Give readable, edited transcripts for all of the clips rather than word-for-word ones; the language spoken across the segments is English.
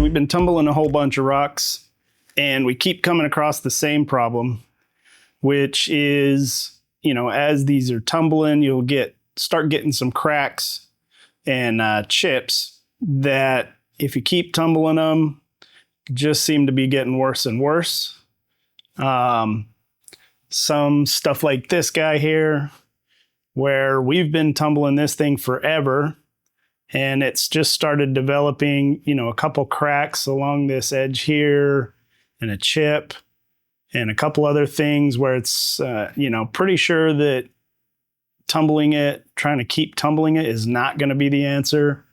So we've been tumbling a whole bunch of rocks, and we keep coming across the same problem, which is, as these are tumbling, you'll start getting some cracks and chips that, if you keep tumbling them, just seem to be getting worse and worse. Some stuff like this guy here, where we've been tumbling this thing forever, and it's just started developing, a couple cracks along this edge here and a chip and a couple other things where it's, pretty sure that trying to keep tumbling it is not going to be the answer.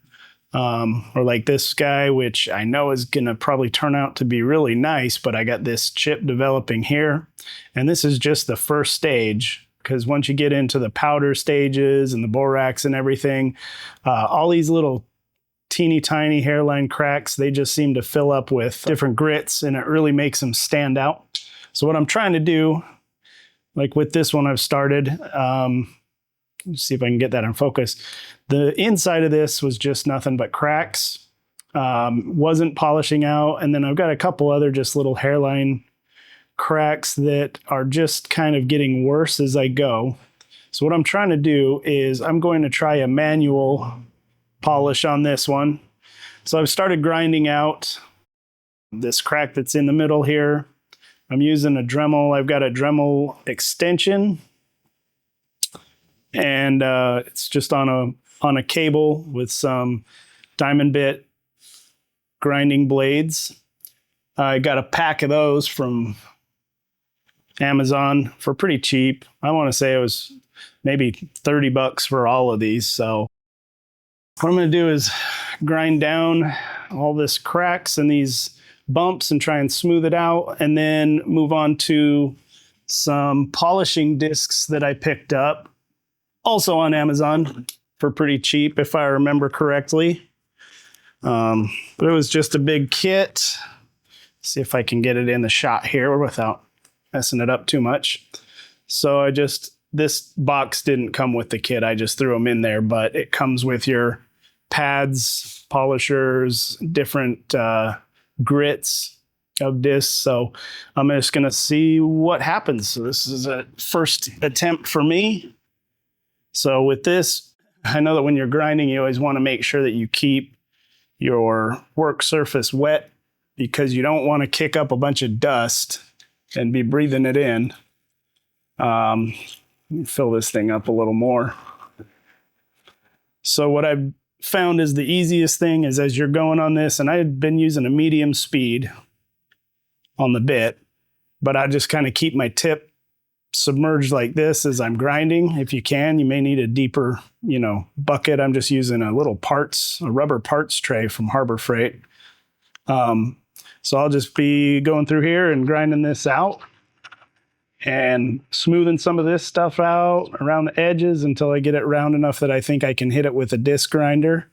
Or like this guy, which I know is going to probably turn out to be really nice, but I got this chip developing here. And this is just the first stage, because once you get into the powder stages and the borax and everything, all these little teeny tiny hairline cracks, they just seem to fill up with different grits, and it really makes them stand out. So what I'm trying to do, like with this one I've started, let's see if I can get that in focus. The inside of this was just nothing but cracks, wasn't polishing out. And then I've got a couple other just little hairline cracks that are just kind of getting worse as I go. So what I'm trying to do is I'm going to try a manual polish on this one. So I've started grinding out this crack that's in the middle here. I'm using a Dremel. I've got a Dremel extension, and it's just on a cable with some diamond bit grinding blades. I got a pack of those from Amazon for pretty cheap. I want to say it was maybe $30 for all of these. So what I'm going to do is grind down all this cracks and these bumps and try and smooth it out, and then move on to some polishing discs that I picked up also on Amazon for pretty cheap, if I remember correctly. But it was just a big kit. See if I can get it in the shot here without messing it up too much. So this box didn't come with the kit. I just threw them in there, but it comes with your pads, polishers, different grits of discs. So I'm just going to see what happens. So this is a first attempt for me. So with this, I know that when you're grinding, you always want to make sure that you keep your work surface wet, because you don't want to kick up a bunch of dust and be breathing it in. Let me fill this thing up a little more. So what I've found is the easiest thing is, as you're going on this, and I had been using a medium speed on the bit, but I just kind of keep my tip submerged like this as I'm grinding. If you can, you may need a deeper, bucket. I'm just using a rubber parts tray from Harbor Freight. So I'll just be going through here and grinding this out and smoothing some of this stuff out around the edges until I get it round enough that I think I can hit it with a disc grinder.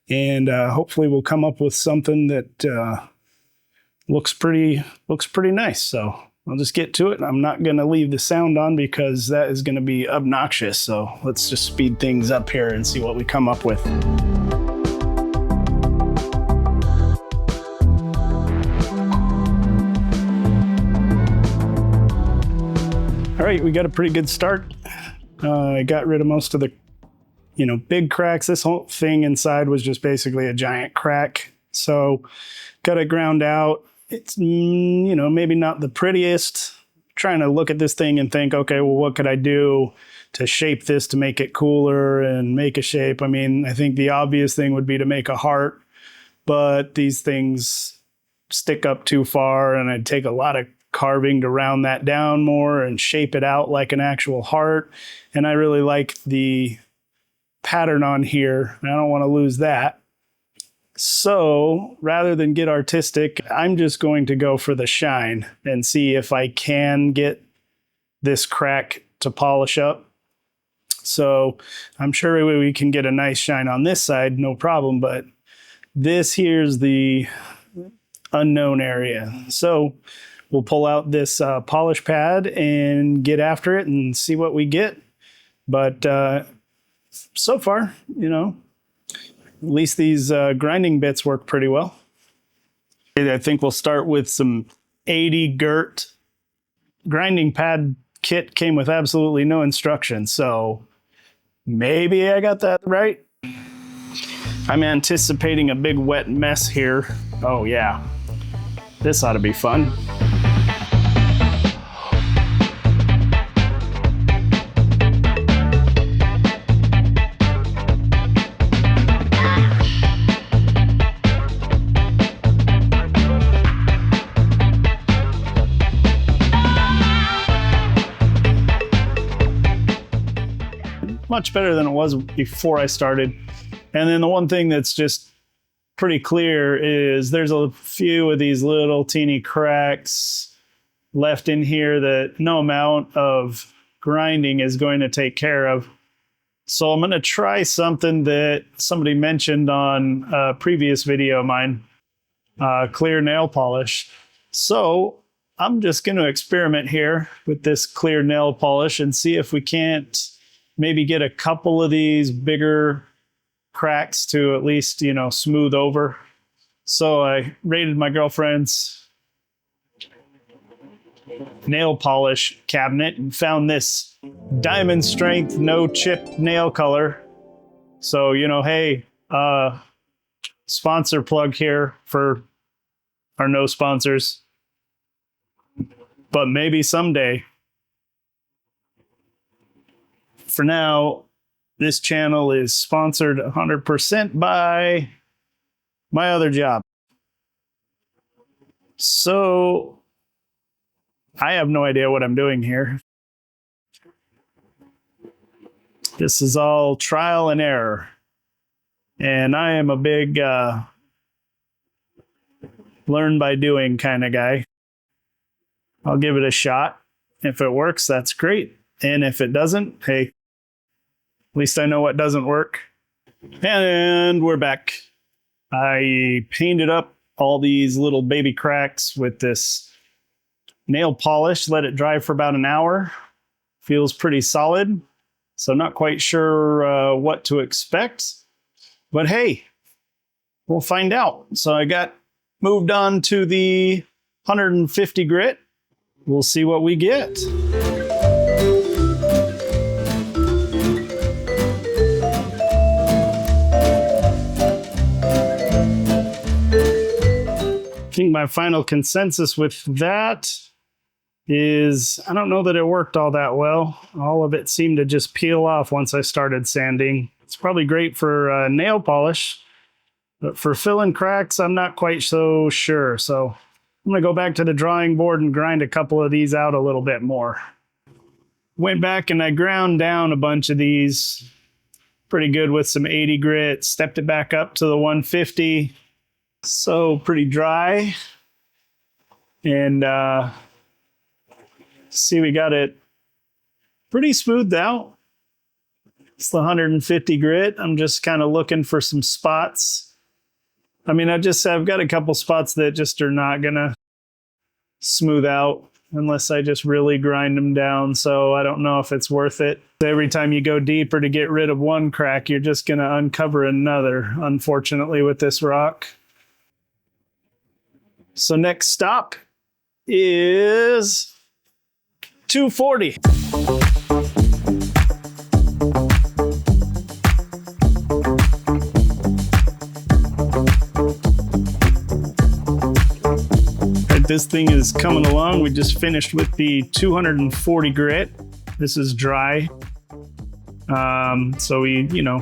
And hopefully we'll come up with something that looks pretty nice. So I'll just get to it. I'm not going to leave the sound on because that is going to be obnoxious. So let's just speed things up here and see what we come up with. All right, we got a pretty good start. I got rid of most of the, big cracks. This whole thing inside was just basically a giant crack. So got it ground out. It's, maybe not the prettiest. Trying to look at this thing and think, okay, well, what could I do to shape this to make it cooler and make a shape? I mean, I think the obvious thing would be to make a heart, but these things stick up too far, and I'd take a lot of carving to round that down more and shape it out like an actual heart. And I really like the pattern on here, and I don't want to lose that. So rather than get artistic, I'm just going to go for the shine and see if I can get this crack to polish up. So I'm sure we can get a nice shine on this side, no problem, but this here's the unknown area. So we'll pull out this polish pad and get after it and see what we get. But so far, at least these grinding bits work pretty well. I think we'll start with some 80 Gert. Grinding pad kit came with absolutely no instructions, so maybe I got that right. I'm anticipating a big wet mess here. Oh yeah, this ought to be fun. Much better than it was before I started. And then the one thing that's just pretty clear is there's a few of these little teeny cracks left in here that no amount of grinding is going to take care of. So I'm going to try something that somebody mentioned on a previous video of mine, clear nail polish. So I'm just going to experiment here with this clear nail polish and see if we can't maybe get a couple of these bigger cracks to at least, you know, smooth over. So I raided my girlfriend's nail polish cabinet and found this diamond strength, no chip nail color. So, you know, hey, sponsor plug here for our no sponsors. But maybe someday. For now, this channel is sponsored 100% by my other job. So I have no idea what I'm doing here. This is all trial and error. And I am a big learn by doing kind of guy. I'll give it a shot. If it works, that's great. And if it doesn't, hey, at least I know what doesn't work. And we're back. I painted up all these little baby cracks with this nail polish, let it dry for about an hour. Feels pretty solid. So not quite sure what to expect. But hey, we'll find out. So I got moved on to the 150 grit. We'll see what we get. I think my final consensus with that is I don't know that it worked all that well. All of it seemed to just peel off once I started sanding. It's probably great for nail polish, but for filling cracks, I'm not quite so sure. So I'm going to go back to the drawing board and grind a couple of these out a little bit more. Went back and I ground down a bunch of these pretty good with some 80 grit, stepped it back up to the 150. So pretty dry. And see, we got it pretty smoothed out. It's the 150 grit. I'm just kind of looking for some spots. I mean, I've got a couple spots that just are not gonna smooth out unless I just really grind them down. So I don't know if it's worth it. Every time you go deeper to get rid of one crack, you're just gonna uncover another, unfortunately, with this rock. So next stop is 240. This thing is coming along. We just finished with the 240 grit. This is dry. So we, you know,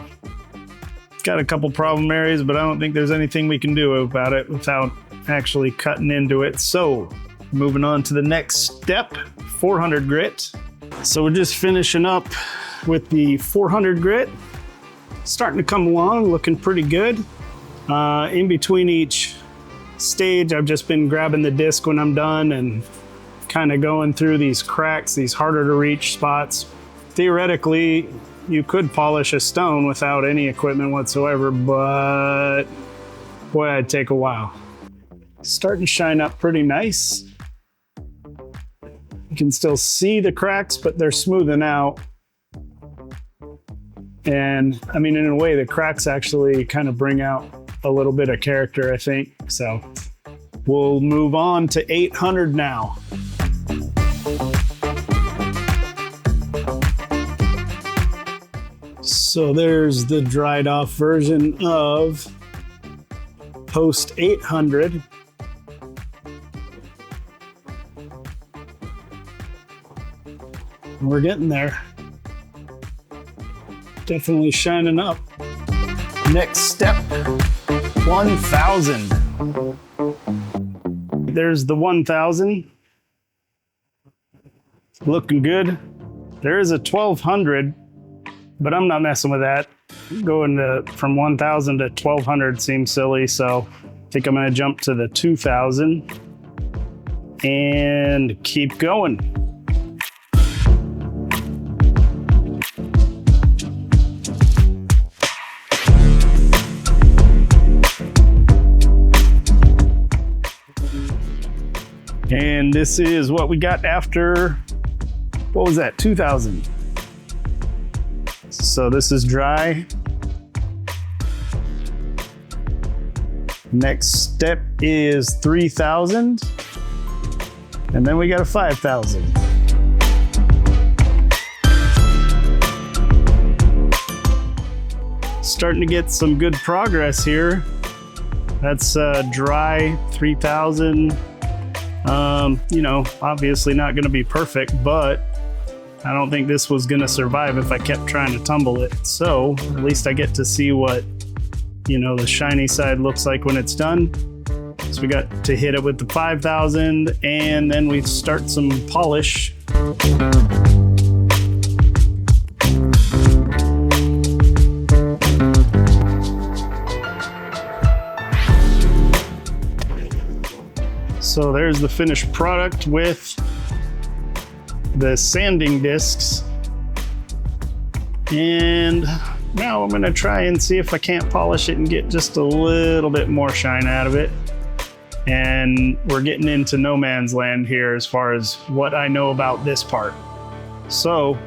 got a couple problem areas, but I don't think there's anything we can do about it without actually cutting into it. So moving on to the next step, 400 grit. So we're just finishing up with the 400 grit. Starting to come along, looking pretty good. In between each stage, I've just been grabbing the disc when I'm done and kind of going through these cracks, these harder to reach spots. Theoretically, you could polish a stone without any equipment whatsoever, but boy, it'd take a while. Starting to shine up pretty nice. You can still see the cracks, but they're smoothing out. And I mean, in a way, the cracks actually kind of bring out a little bit of character, I think. So We'll move on to 800 now. So there's the dried off version of post 800. We're getting there. Definitely shining up. Next step, 1000. There's the 1000. Looking good. There is a 1200, but I'm not messing with that. Going from 1000 to 1200 seems silly, so I think I'm gonna jump to the 2000 and keep going. And this is what we got after, what was that, 2000. So this is dry. Next step is 3000. And then we got a 5000. Starting to get some good progress here. That's dry 3000. You know, obviously not going to be perfect, but I don't think this was going to survive if I kept trying to tumble it. So at least I get to see what, you know, the shiny side looks like when it's done. So we got to hit it with the 5000 and then we start some polish. So there's the finished product with the sanding discs. And now I'm gonna try and see if I can't polish it and get just a little bit more shine out of it. And we're getting into no man's land here as far as what I know about this part. So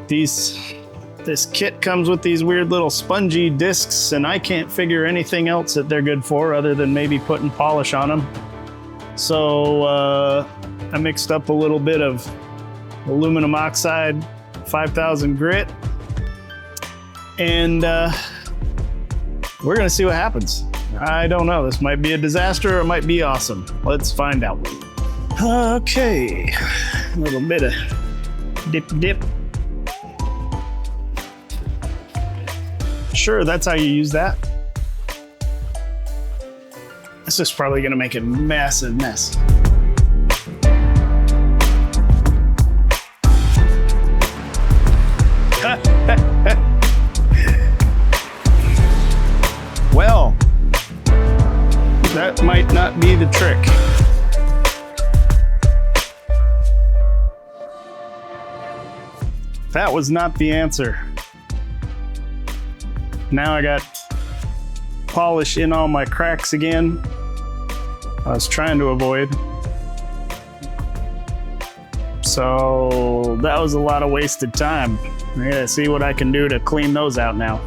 this kit comes with these weird little spongy discs, and I can't figure anything else that they're good for other than maybe putting polish on them. So I mixed up a little bit of aluminum oxide 5000 grit, and we're gonna see what happens. I don't know, this might be a disaster or it might be awesome. Let's find out. Okay, a little bit of dip. Sure, that's how you use that. This is probably gonna make a massive mess. Well, that might not be the trick. That was not the answer. Now I got polish in all my cracks again. I was trying to avoid. So that was a lot of wasted time. I gotta see what I can do to clean those out now.